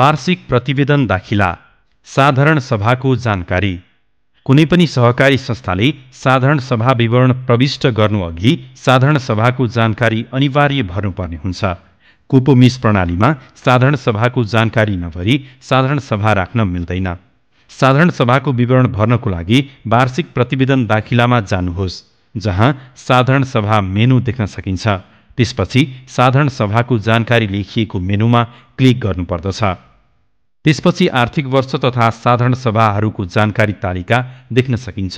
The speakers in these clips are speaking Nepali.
वार्षिक प्रतिवेदन दाखिला, साधारण सभाको जानकारी। कुनै पनि सहकारी संस्थाले साधारण सभा विवरण प्रविष्ट गर्नुअघि साधारण सभाको जानकारी अनिवार्य भर्नुपर्ने हुन्छ। कुपोमिस प्रणालीमा साधारण सभाको जानकारी नभरी साधारण सभा राख्न मिल्दैन। साधारण सभाको विवरण भर्नको लागि वार्षिक प्रतिवेदन दाखिलामा जानुहोस्, जहाँ साधारण सभा मेनु देख्न सकिन्छ। त्यसपछि साधारण सभाको जानकारी लेखिएको मेनुमा क्लिक गर्नुपर्दछ। त्यसपछि आर्थिक वर्ष तथा साधारण सभाहरूको जानकारी तालिका देख्न सकिन्छ।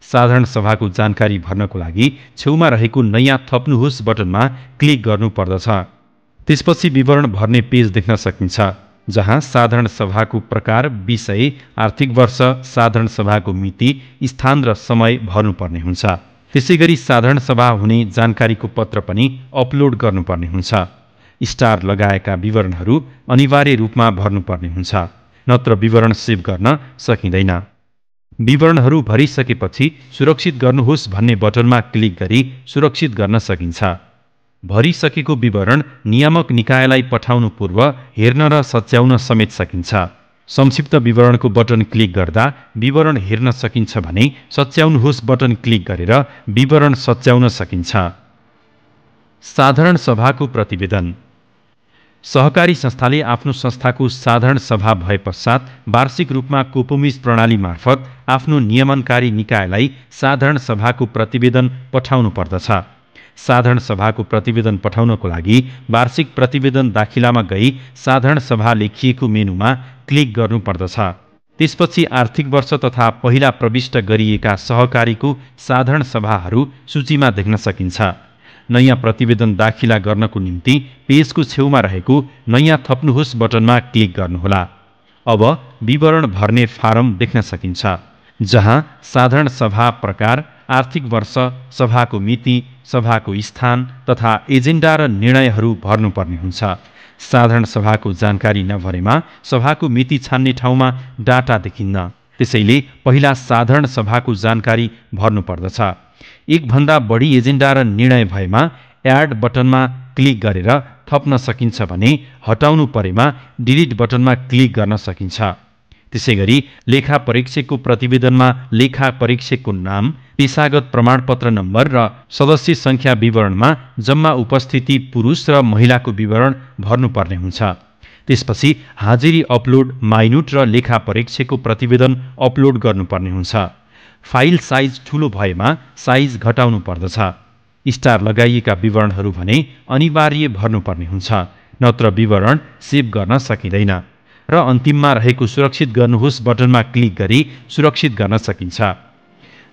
साधारण सभाको जानकारी भर्नको लागि छेउमा रहेको नयाँ थप्नुहोस् बटनमा क्लिक गर्नुपर्दछ। त्यसपछि विवरण भर्ने पेज देख्न सकिन्छ, जहाँ साधारण सभाको प्रकार, विषय, आर्थिक वर्ष, साधारण सभाको मिति, स्थान र समय भर्नुपर्ने हुन्छ। त्यसैगरी साधारण सभा हुने जानकारीको पत्र पनि अपलोड गर्नुपर्ने हुन्छ। स्टार लगाएका विवरणहरू अनिवार्य रूपमा भर्नुपर्ने हुन्छ, नत्र विवरण सेभ गर्न सकिँदैन। विवरणहरू भरिसकेपछि सुरक्षित गर्नुहोस् भन्ने बटनमा क्लिक गरी सुरक्षित गर्न सकिन्छ। भरिसकेको विवरण नियामक निकायलाई पठाउनु पूर्व हेर्न र सच्याउन समेत सकिन्छ। संक्षिप्त विवरणको बटन क्लिक गर्दा विवरण हेर्न सकिन्छ भने सच्याउनुहोस् बटन क्लिक गरेर विवरण सच्याउन सकिन्छ। साधारण सभाको प्रतिवेदन। सहकारी संस्थाले आफ्नो संस्थाको साधारण सभा भए पश्चात वार्षिक रूपमा कुपोमिस प्रणाली मार्फत आफ्नो नियमनकारी निकायलाई साधारण सभाको प्रतिवेदन पठाउनु पर्दछ। साधारण सभाको प्रतिवेदन पठाउनको लागि वार्षिक प्रतिवेदन दाखिलामा गई साधारण सभा लेखिएको मेनुमा क्लिक गर्नुपर्दछ। त्यसपछि आर्थिक वर्ष तथा पहिला प्रविष्ट गरिएका सहकारीको साधारण सभाहरू सूचीमा देख्न सकिन्छ। नयाँ प्रतिवेदन दाखिला गर्नको निम्ति पेजको छेउमा रहेको नयाँ थप्नुहोस् बटनमा क्लिक गर्नुहोला। अब विवरण भर्ने फारम देख्न सकिन्छ, जहाँ साधारण सभा प्रकार, आर्थिक वर्ष, सभाको मिति, सभाको स्थान तथा एजेन्डा र निर्णयहरू भर्नुपर्ने हुन्छ। साधारण सभाको जानकारी नभरेमा सभाको मिति छान्ने ठाउँमा डाटा देखिन्न। त्यसैले पहिला साधारण सभाको जानकारी भर्नुपर्दछ। एकभन्दा बढी एजेन्डा र निर्णय भएमा एड बटनमा क्लिक गरेर थप्न सकिन्छ भने हटाउनु परेमा डिलिट बटनमा क्लिक गर्न सकिन्छ। त्यसैगरी लेखा परीक्षकको प्रतिवेदनमा लेखा परीक्षकको नाम, पेशागत प्रमाणपत्र नम्बर र सदस्य सङ्ख्या विवरणमा जम्मा उपस्थिति पुरुष र महिलाको विवरण भर्नुपर्ने हुन्छ। त्यसपछि हाजिरी अपलोड, माइनुट र लेखा परीक्षकको प्रतिवेदन अपलोड गर्नुपर्ने हुन्छ। फाइल साइज ठुलो भएमा साइज घटाउनु पर्दछ। स्टार लगाइएका विवरणहरू भने अनिवार्य भर्नुपर्ने हुन्छ, नत्र विवरण सेभ गर्न सकिँदैन। र अन्तिममा रहेको सुरक्षित गर्नुहोस् बटनमा क्लिक गरी सुरक्षित गर्न सकिन्छ।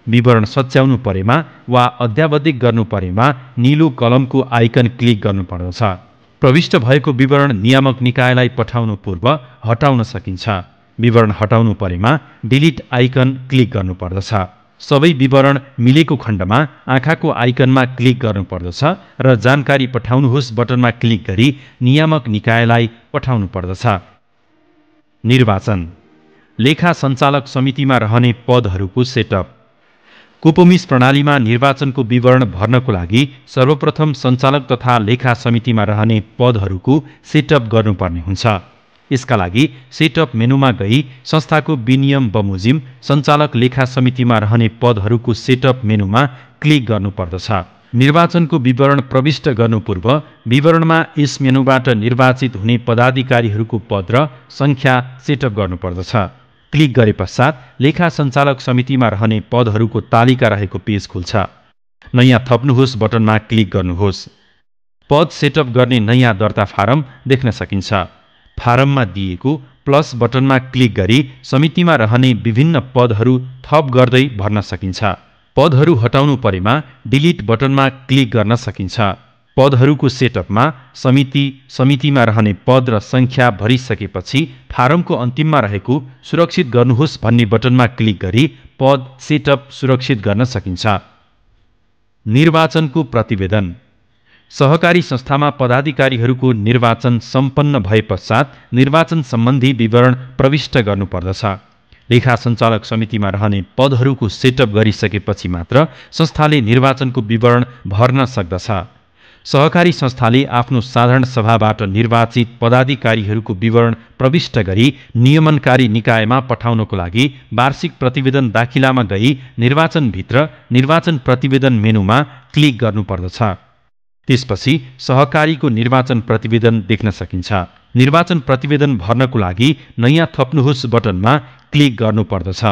विवरण सच्याउनु परेमा वा अद्यावधिक गर्नु परेमा नीलो कलमको आइकन क्लिक गर्नुपर्दछ। प्रविष्ट भएको विवरण नियामक निकायलाई पठाउनु पूर्व हटाउन सकिन्छ। विवरण हटाउनु परेमा डिलिट आइकन क्लिक गर्नुपर्दछ। सबै विवरण मिलेको खण्डमा आँखाको आइकनमा क्लिक गर्नुपर्दछ र जानकारी पठाउनुहोस् बटनमा क्लिक गरी नियामक निकायलाई पठाउनु पर्दछ। निर्वाचन। लेखा सञ्चालक समितिमा रहने पदहरूको सेटअप। कुपोमिस प्रणालीमा निर्वाचनको विवरण भर्नको लागि सर्वप्रथम सञ्चालक तथा लेखा समितिमा रहने पदहरूको सेटअप गर्नुपर्ने हुन्छ। यसका लागि सेटअप मेनुमा गई संस्थाको विनियम बमोजिम सञ्चालक लेखा समितिमा रहने पदहरूको सेटअप मेनुमा क्लिक गर्नुपर्दछ। निर्वाचनको विवरण प्रविष्ट गर्नु पूर्व विवरणमा यस मेनुबाट निर्वाचित हुने पदाधिकारीहरूको पद र सङ्ख्या सेटअप गर्नुपर्दछ। क्लिक गरे पश्चात लेखा सञ्चालक समितिमा रहने पदहरूको तालिका रहेको पेज खुल्छ। नयाँ थप्नुहोस् बटनमा क्लिक गर्नुहोस्। पद सेटअप गर्ने नयाँ दर्ता फारम देख्न सकिन्छ। फारममा दिएको प्लस बटनमा क्लिक गरी समितिमा रहने विभिन्न पदहरू थप गर्दै भर्न सकिन्छ। पदहरू हटाउनु परेमा डिलिट बटनमा क्लिक गर्न सकिन्छ। पदहरूको सेटअपमा समितिमा रहने पद र सङ्ख्या भरिसकेपछि फारमको अन्तिममा रहेको सुरक्षित गर्नुहोस् भन्ने बटनमा क्लिक गरी पद सेटअप सुरक्षित गर्न सकिन्छ। निर्वाचनको प्रतिवेदन। सहकारी संस्थामा पदाधिकारीहरूको निर्वाचन सम्पन्न भए पश्चात निर्वाचन सम्बन्धी विवरण प्रविष्ट गर्नुपर्दछ। लेखा सञ्चालक समितिमा रहने पदहरूको सेटअप गरिसकेपछि मात्र संस्थाले निर्वाचनको विवरण भर्न सक्दछ। सहकारी संस्थाले आफ्नो साधारण सभाबाट निर्वाचित पदाधिकारीहरूको विवरण प्रविष्ट गरी नियमनकारी निकायमा पठाउनको लागि वार्षिक प्रतिवेदन दाखिलामा गई निर्वाचनभित्र निर्वाचन प्रतिवेदन मेनुमा क्लिक गर्नुपर्दछ। त्यसपछि सहकारीको निर्वाचन प्रतिवेदन देख्न सकिन्छ। निर्वाचन प्रतिवेदन भर्नको लागि नयाँ थप्नुहोस् बटनमा क्लिक गर्नुपर्दछ।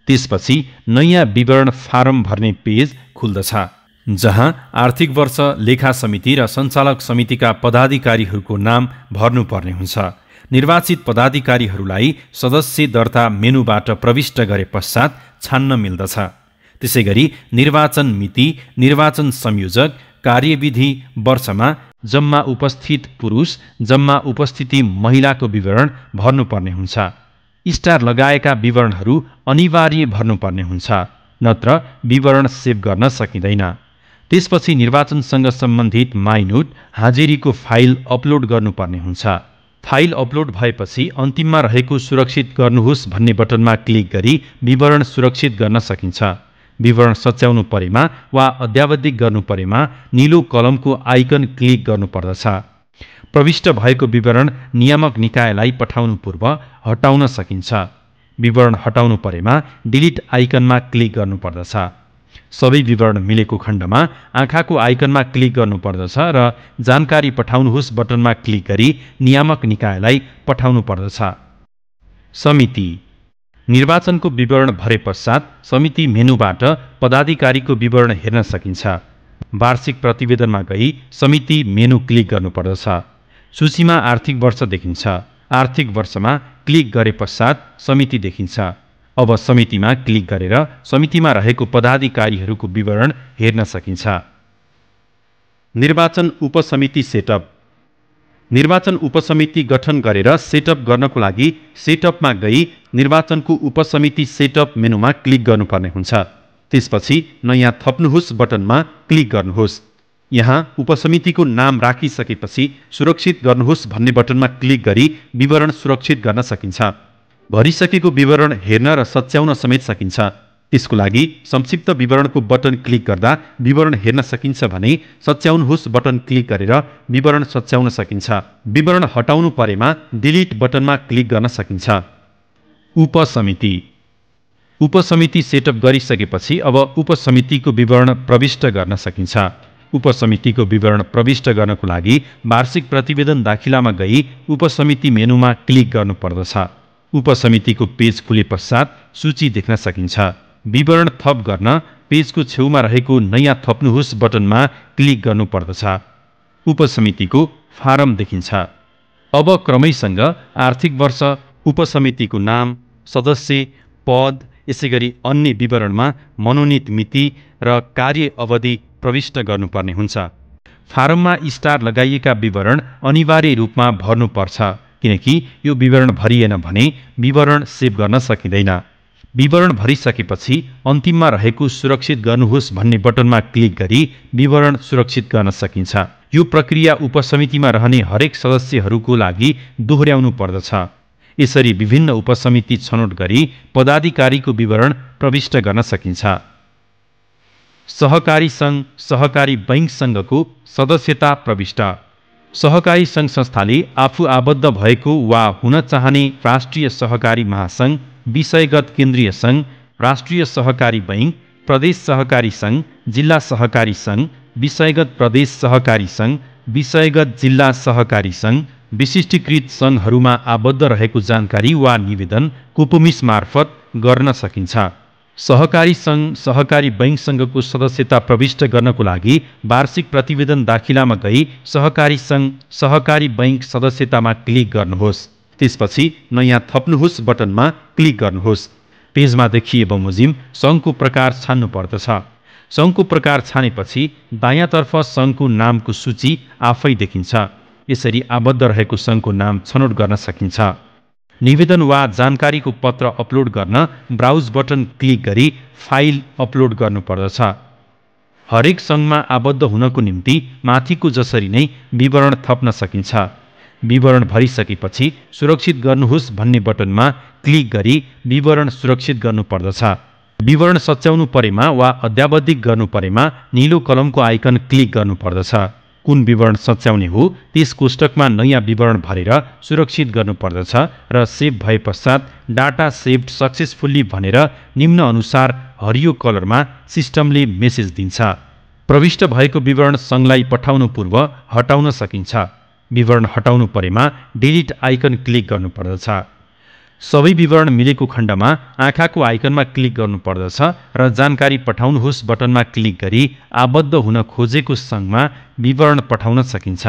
त्यसपछि नयाँ विवरण फारम भर्ने पेज खुल्दछ, जहाँ आर्थिक वर्ष लेखा समिति र सञ्चालक समितिका पदाधिकारीहरूको नाम भर्नुपर्ने हुन्छ। निर्वाचित पदाधिकारीहरूलाई सदस्य दर्ता मेनुबाट प्रविष्ट गरे पश्चात छान्न मिल्दछ। त्यसैगरी निर्वाचन मिति, निर्वाचन संयोजक, कार्यविधि वर्षमा जम्मा उपस्थित पुरुष, जम्मा उपस्थिति महिलाको विवरण भर्नुपर्ने हुन्छ। स्टार लगाएका विवरणहरू अनिवार्य भर्नुपर्ने हुन्छ, नत्र विवरण सेभ गर्न सकिँदैन। त्यसपछि निर्वाचनसँग सम्बन्धित माइनोट हाजिरीको फाइल अपलोड गर्नुपर्ने हुन्छ। फाइल अपलोड भएपछि अन्तिममा रहेको सुरक्षित गर्नुहोस् भन्ने बटनमा क्लिक गरी विवरण सुरक्षित गर्न सकिन्छ। विवरण सच्याउनु परेमा वा अद्यावधिक गर्नु परेमा नीलो कलमको आइकन क्लिक गर्नुपर्दछ। प्रविष्ट भएको विवरण नियामक निकायलाई पठाउनु पूर्व हटाउन सकिन्छ। विवरण हटाउनु परेमा डिलिट आइकनमा क्लिक गर्नुपर्दछ। सबै विवरण मिलेको खण्डमा आँखाको आइकनमा क्लिक गर्नुपर्दछ र जानकारी पठाउनुहोस् बटनमा क्लिक गरी नियामक निकायलाई पठाउनु पर्दछ। समिति निर्वाचनको विवरण भरे पश्चात समिति मेनुबाट पदाधिकारीको विवरण हेर्न सकिन्छ। वार्षिक प्रतिवेदनमा गई समिति मेनु क्लिक गर्नुपर्दछ। सूचीमा आर्थिक वर्ष देखिन्छ। आर्थिक वर्षमा क्लिक गरे पश्चात समिति देखिन्छ। अब समितिमा क्लिक गरेर समितिमा रहेको पदाधिकारीहरूको विवरण हेर्न सकिन्छ। निर्वाचन उपसमिति सेटअप निर्वाचन उपसमिति गठन गरेर सेटअप गर्नको लागि सेटअपमा गई निर्वाचनको उपसमिति सेटअप मेनुमा क्लिक गर्नुपर्ने हुन्छ। त्यसपछि नयाँ थप्नुहोस् बटनमा क्लिक गर्नुहोस्। यहाँ उपसमितिको नाम राखिसकेपछि सुरक्षित गर्नुहोस् भन्ने बटनमा क्लिक गरी विवरण सुरक्षित गर्न सकिन्छ। भरिसकेको विवरण हेर्न र सच्याउन समेत सकिन्छ। त्यसको लागि संक्षिप्त विवरणको बटन क्लिक गर्दा विवरण हेर्न सकिन्छ भने सच्याउनुहोस् बटन क्लिक गरेर विवरण सच्याउन सकिन्छ। विवरण हटाउनु परेमा डिलिट बटनमा क्लिक गर्न सकिन्छ। उपसमिति उपसमिति सेटअप गरिसकेपछि अब उपसमितिको विवरण प्रविष्ट गर्न सकिन्छ। उपसमितिको विवरण प्रविष्ट गर्नको लागि वार्षिक प्रतिवेदन दाखिलामा गई उपसमिति मेनुमा क्लिक गर्नुपर्दछ। उपसमितिको पेज खुले पश्चात सूची देख्न सकिन्छ। विवरण थप गर्न पेजको छेउमा रहेको नयाँ थप्नुहोस् बटनमा क्लिक गर्नुपर्दछ। उपसमितिको फारम देखिन्छ। अब क्रमैसँग आर्थिक वर्ष, उपसमितिको नाम, सदस्य, पद, यसैगरी अन्य विवरणमा मनोनीत मिति र कार्य अवधि प्रविष्ट गर्नुपर्ने हुन्छ। फारममा स्टार लगाइएका विवरण अनिवार्य रूपमा भर्नुपर्छ, किनकि यो विवरण भरिएन भने विवरण सेभ गर्न सकिँदैन। विवरण भरिसकेपछि अन्तिममा रहेको सुरक्षित गर्नुहोस् भन्ने बटनमा क्लिक गरी विवरण सुरक्षित गर्न सकिन्छ। यो प्रक्रिया उपसमितिमा रहने हरेक सदस्यहरूको लागि दोहोर्याउनु पर्दछ। यसरी विभिन्न उपसमिति छनौट गरी पदाधिकारीको विवरण प्रविष्ट गर्न सकिन्छ। सहकारी सङ्घ, सहकारी बैंक सङ्घको सदस्यता प्रविष्ट। सहकारी सङ्घ संस्थाले आफू आबद्ध भएको वा हुन चाहने राष्ट्रिय सहकारी महासङ्घ, विषयगत केन्द्रीय सङ्घ, राष्ट्रिय सहकारी बैंक, प्रदेश सहकारी सङ्घ, जिल्ला सहकारी सङ्घ, विषयगत प्रदेश सहकारी सङ्घ, विषयगत जिल्ला सहकारी सङ्घ, विशिष्टीकृत सङ्घहरूमा आबद्ध रहेको जानकारी वा निवेदन कुपुमिस मार्फत गर्न सकिन्छ। सहकारी सङ्घ, सहकारी बैंक सङ्घको सदस्यता प्रविष्ट गर्नको लागि वार्षिक प्रतिवेदन दाखिलामा गई सहकारी सङ्घ, सहकारी बैंक सदस्यतामा क्लिक गर्नुहोस्। त्यसपछि नयाँ थप्नुहोस् बटनमा क्लिक गर्नुहोस्। पेजमा देखिए बमोजिम सङ्घको प्रकार छान्नु पर्दछ। सङ्घको प्रकार छानेपछि दायाँतर्फ सङ्घको नामको सूची आफै देखिन्छ। यसरी आबद्ध रहेको सङ्घको नाम छनौट गर्न सकिन्छ। निवेदन वा जानकारीको पत्र अपलोड गर्न ब्राउज बटन क्लिक गरी फाइल अपलोड गर्नुपर्दछ। हरेक सङ्घमा आबद्ध हुनको निम्ति माथिको जसरी नै विवरण थप्न सकिन्छ। विवरण भरिसकेपछि सुरक्षित गर्नुहोस् भन्ने बटनमा क्लिक गरी विवरण सुरक्षित गर्नुपर्दछ। विवरण सच्याउनु परेमा वा अद्यावधिक गर्नु परेमा नीलो कलमको आइकन क्लिक गर्नुपर्दछ। कुन विवरण सच्याउने हो त्यस कोष्टकमा नयाँ विवरण भरेर सुरक्षित गर्नुपर्दछ र सेभ भए पश्चात डाटा सेभड सक्सेसफुल्ली भनेर निम्न अनुसार हरियो कलरमा सिस्टमले मेसेज दिन्छ। प्रविष्ट भएको विवरण सङ्घलाई पठाउनु पूर्व हटाउन सकिन्छ। विवरण हटाउनु परेमा डिलिट आइकन क्लिक गर्नुपर्दछ। सबै विवरण मिलेको खण्डमा आँखाको आइकनमा क्लिक गर्नुपर्दछ र जानकारी पठाउनुहोस् बटनमा क्लिक गरी आबद्ध हुन खोजेको सङ्घमा विवरण पठाउन सकिन्छ।